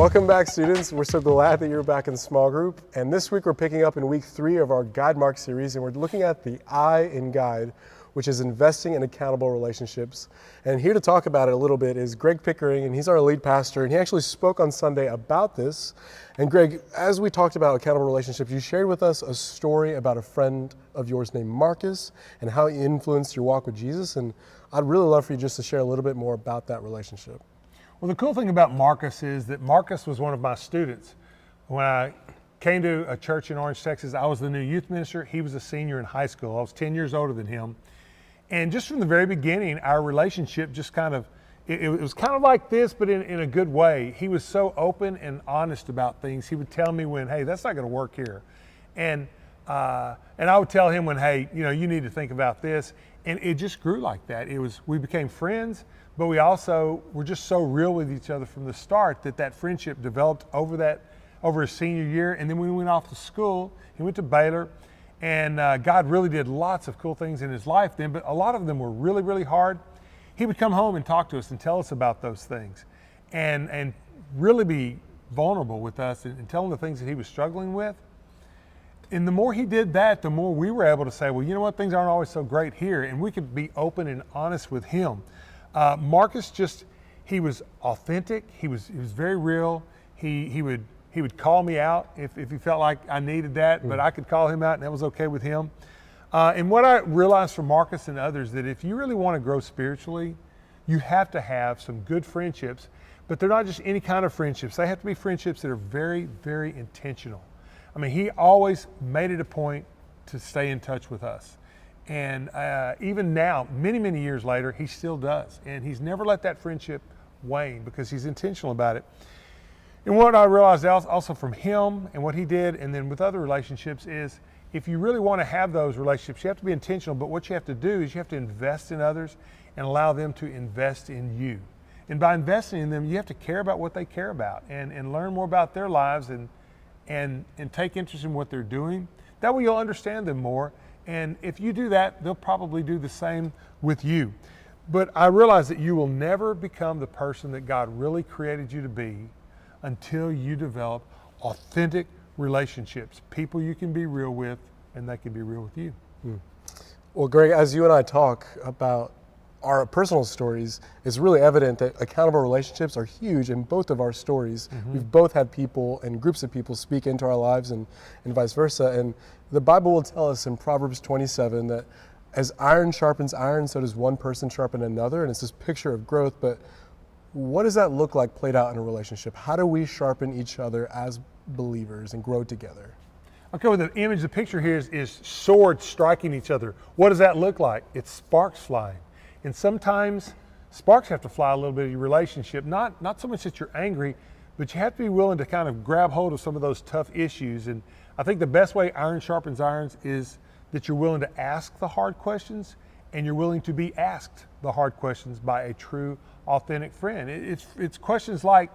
Welcome back, students. We're so glad that you're back in small group. And this week we're picking up in week 3 of our Guide Mark series, and we're looking at the I in Guide, which is investing in accountable relationships. And here to talk about it a little bit is Greg Pickering, and he's our lead pastor, and he actually spoke on Sunday about this. And Greg, as we talked about accountable relationships, you shared with us a story about a friend of yours named Marcus and how he influenced your walk with Jesus. And I'd really love for you just to share a little bit more about that relationship. Well, the cool thing about Marcus is that Marcus was one of my students. When I came to a church in Orange, Texas, I was the new youth minister. He was a senior in high school. I was 10 years older than him. And just from the very beginning, our relationship just kind of, it was kind of like this, but in a good way. He was so open and honest about things. He would tell me when, hey, that's not going to work here. And I would tell him when, hey, you need to think about this. And it just grew like that. We became friends, but we also were just so real with each other from the start that friendship developed over his senior year. And then when we went off to school, he went to Baylor, and God really did lots of cool things in his life then, but a lot of them were really, really hard. He would come home and talk to us and tell us about those things and really be vulnerable with us and tell him the things that he was struggling with. And the more he did that, the more we were able to say, well, you know what, things aren't always so great here, and we could be open and honest with him. Marcus he was authentic. He was very real. He would call me out if he felt like I needed that, but I could call him out and that was okay with him. And what I realized from Marcus and others, that if you really want to grow spiritually, you have to have some good friendships, but they're not just any kind of friendships. They have to be friendships that are very, very intentional. I mean, he always made it a point to stay in touch with us. And even now, many, many years later, he still does. And he's never let that friendship wane because he's intentional about it. And what I realized also from him and what he did, and then with other relationships, is if you really want to have those relationships, you have to be intentional. But what you have to do is you have to invest in others and allow them to invest in you. And by investing in them, you have to care about what they care about and learn more about their lives and take interest in what they're doing. That way you'll understand them more. And if you do that, they'll probably do the same with you. But I realize that you will never become the person that God really created you to be until you develop authentic relationships, people you can be real with, and they can be real with you. Well, Greg, as you and I talk about our personal stories, it's really evident that accountable relationships are huge in both of our stories. We've both had people and groups of people speak into our lives and vice versa. And the Bible will tell us in Proverbs 27 that as iron sharpens iron, so does one person sharpen another. And it's this picture of growth, but what does that look like played out in a relationship? How do we sharpen each other as believers and grow together? Okay, well, the image, the picture here is swords striking each other. What does that look like? It's sparks flying. And sometimes sparks have to fly a little bit of your relationship, not so much that you're angry, but you have to be willing to kind of grab hold of some of those tough issues. And I think the best way iron sharpens irons is that you're willing to ask the hard questions and you're willing to be asked the hard questions by a true, authentic friend. It's questions like,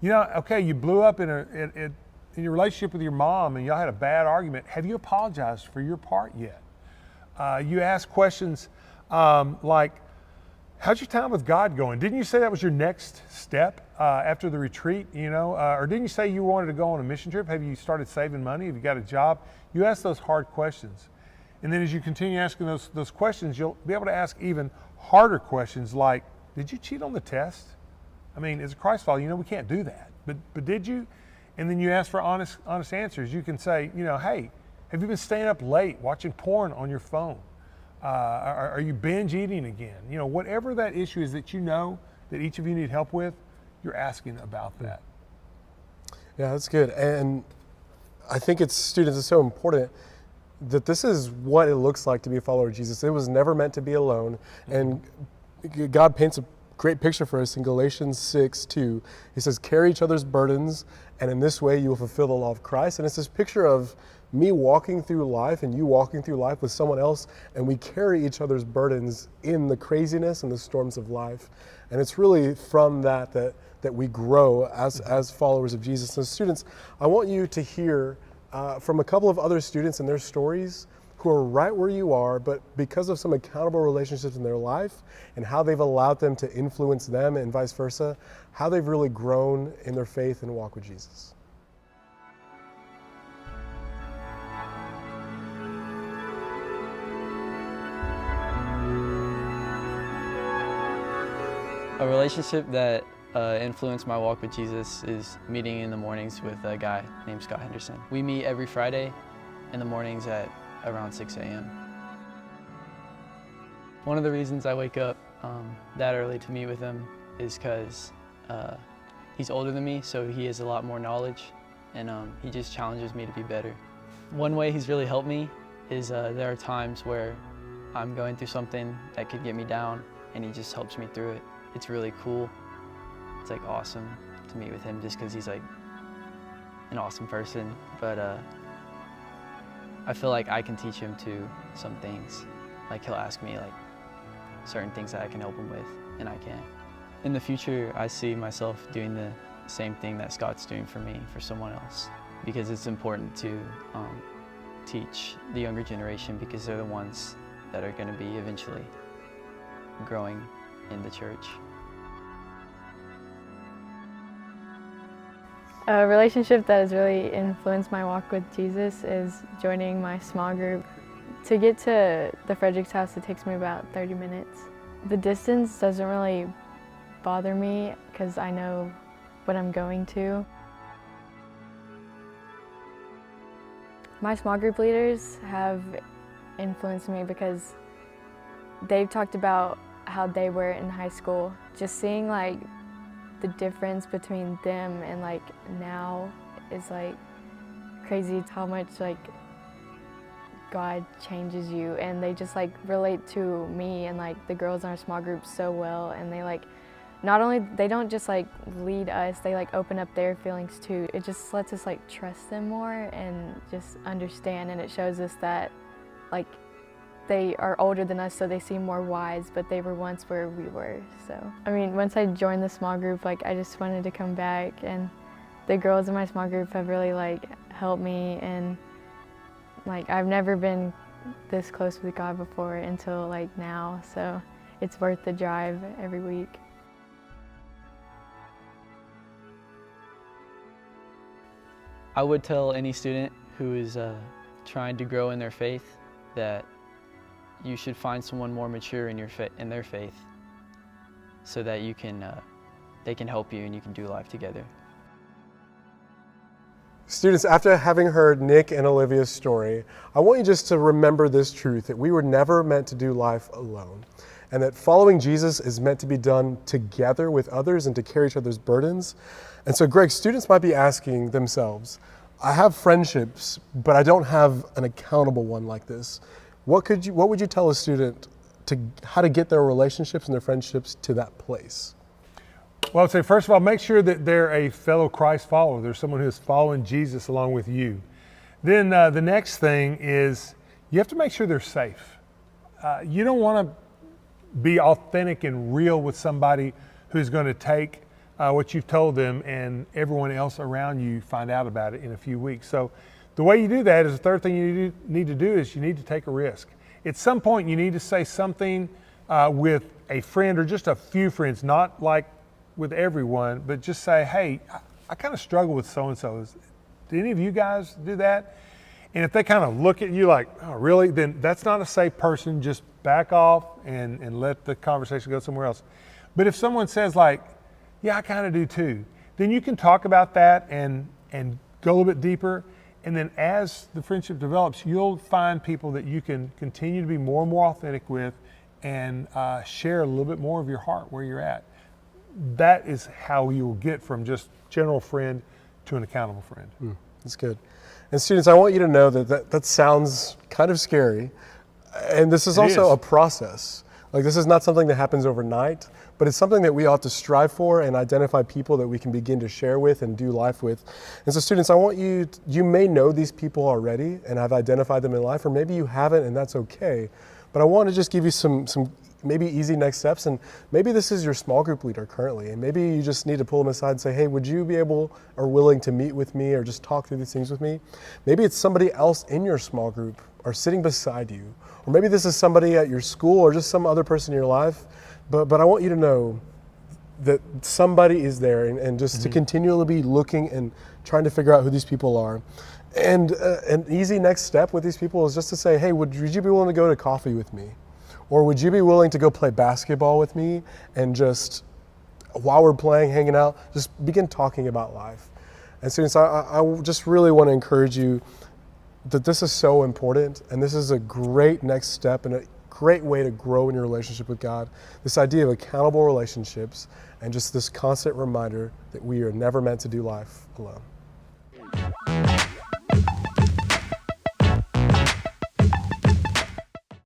okay, you blew up in your relationship with your mom and y'all had a bad argument. Have you apologized for your part yet? You ask questions like, how's your time with God going? Didn't you say that was your next step after the retreat, or didn't you say you wanted to go on a mission trip? Have you started saving money? Have you got a job? You ask those hard questions. And then as you continue asking those questions, you'll be able to ask even harder questions like, did you cheat on the test? I mean, as a Christ follower, we can't do that, but did you? And then you ask for honest answers. You can say, hey, have you been staying up late watching porn on your phone? Are you binge eating again? Whatever that issue is that that each of you need help with, you're asking about that. Yeah, that's good. And I think it's so important that this is what it looks like to be a follower of Jesus. It was never meant to be alone. And God paints a great picture for us in Galatians 6:2. He says, carry each other's burdens, and in this way you will fulfill the law of Christ. And it's this picture of me walking through life and you walking through life with someone else, and we carry each other's burdens in the craziness and the storms of life. And it's really from that we grow as followers of Jesus. So students, I want you to hear from a couple of other students and their stories who are right where you are, but because of some accountable relationships in their life and how they've allowed them to influence them and vice versa, how they've really grown in their faith and walk with Jesus. A relationship that influenced my walk with Jesus is meeting in the mornings with a guy named Scott Henderson. We meet every Friday in the mornings at around 6 a.m. One of the reasons I wake up that early to meet with him is because he's older than me, so he has a lot more knowledge, and he just challenges me to be better. One way he's really helped me is there are times where I'm going through something that could get me down, and he just helps me through it. It's really cool. It's like awesome to meet with him just because he's like an awesome person, but I feel like I can teach him too some things. Like he'll ask me like certain things that I can help him with, and I can't. In the future, I see myself doing the same thing that Scott's doing for me, for someone else, because it's important to teach the younger generation, because they're the ones that are going to be eventually growing in the church. A relationship that has really influenced my walk with Jesus is joining my small group. To get to the Frederick's house, it takes me about 30 minutes. The distance doesn't really bother me because I know what I'm going to. My small group leaders have influenced me because they've talked about how they were in high school. Just seeing like the difference between them and like now is like crazy, how much like God changes you, and they just like relate to me and like the girls in our small group so well, and they like not only, they don't just like lead us, they like open up their feelings too. It just lets us like trust them more and just understand, and it shows us that like they are older than us, so they seem more wise, but they were once where we were. So, I mean, once I joined the small group, like I just wanted to come back, and the girls in my small group have really like helped me, and like I've never been this close with God before until like now, so it's worth the drive every week. I would tell any student who is trying to grow in their faith that you should find someone more mature in their faith, so that you can, they can help you and you can do life together. Students, after having heard Nick and Olivia's story, I want you just to remember this truth, that we were never meant to do life alone, and that following Jesus is meant to be done together with others and to carry each other's burdens. And so, Greg, students might be asking themselves, I have friendships, but I don't have an accountable one like this. What would you tell a student how to get their relationships and their friendships to that place? Well, I'd say, first of all, make sure that they're a fellow Christ follower. There's someone who's following Jesus along with you. Then the next thing is you have to make sure they're safe. You don't want to be authentic and real with somebody who's going to take what you've told them and everyone else around you find out about it in a few weeks. So the way you do that is, the third thing you need to do is you need to take a risk. At some point, you need to say something with a friend or just a few friends, not like with everyone, but just say, hey, I kind of struggle with so-and-so. Do any of you guys do that? And if they kind of look at you like, oh, really? Then that's not a safe person. Just back off and let the conversation go somewhere else. But if someone says like, yeah, I kind of do too, then you can talk about that and go a little bit deeper. And then as the friendship develops, you'll find people that you can continue to be more and more authentic with and share a little bit more of your heart where you're at. That is how you'll get from just general friend to an accountable friend. That's good. And students, I want you to know that sounds kind of scary. And this is also a process. Like, this is not something that happens overnight, but it's something that we ought to strive for and identify people that we can begin to share with and do life with. And so students, I want you may know these people already and have identified them in life, or maybe you haven't, and that's okay. But I want to just give you some maybe easy next steps, and maybe this is your small group leader currently, and maybe you just need to pull them aside and say, hey, would you be able or willing to meet with me or just talk through these things with me? Maybe it's somebody else in your small group are sitting beside you. Or maybe this is somebody at your school or just some other person in your life. But I want you to know that somebody is there, and just to continually be looking and trying to figure out who these people are. And an easy next step with these people is just to say, hey, would you be willing to go to coffee with me? Or would you be willing to go play basketball with me, and just while we're playing, hanging out, just begin talking about life? And students, I just really want to encourage you that this is so important, and this is a great next step and a great way to grow in your relationship with God. This idea of accountable relationships and just this constant reminder that we are never meant to do life alone.